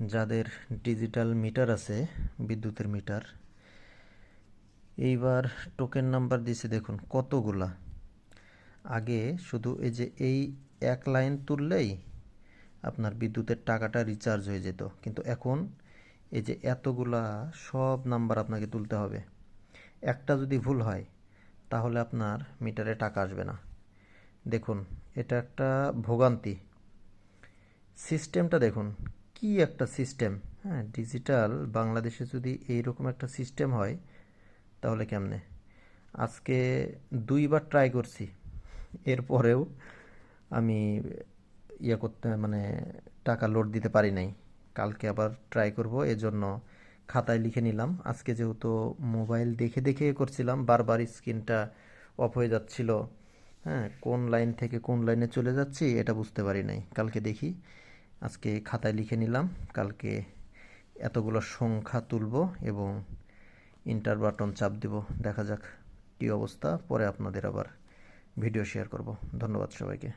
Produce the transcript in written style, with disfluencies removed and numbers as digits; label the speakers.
Speaker 1: যাদের digital meter আছে, বিদ্যুতের মিটার, এইবার টোকেন নাম্বার দিছে দেখুন কতগুলা। আগে শুধু এই যে এই এক লাইন তুললেই আপনার বিদ্যুতের টাকাটা রিচার্জ হয়ে যেত, কিন্তু এখন এই যে এতগুলা সব নাম্বার আপনাকে তুলতে হবে। একটা যদি ভুল হয় তাহলে আপনার মিটারে টাকা আসবে না। দেখুন, এটা একটা ভোগান্তি। সিস্টেমটা দেখুন, কি একটা সিস্টেম! হ্যাঁ, ডিজিটাল বাংলাদেশে যদি এইরকম একটা সিস্টেম হয় তাহলে কেমনে। আজকে দুইবার ট্রাই করছি, এরপরেও আমি করতে মানে টাকা লোড দিতে পারি নাই। কালকে আবার ট্রাই করব, এজন্য খাতায় লিখে নিলাম। আজকে যেহেতু মোবাইল দেখে দেখে করছিলাম, বারবার স্ক্রিনটা অফ হয়ে যাচ্ছিল। হ্যাঁ, কোন লাইন থেকে কোন লাইনে চলে যাচ্ছি এটা বুঝতে পারি নাই। কালকে দেখি, আজকে খাতায় লিখে নিলাম। কালকে এতগুলো সংখ্যা তুলব এবং ইন্টার বাটন চাপ দেব। দেখা যাক কী অবস্থা, পরে আপনাদের আবার ভিডিও শেয়ার করব। ধন্যবাদ সবাইকে।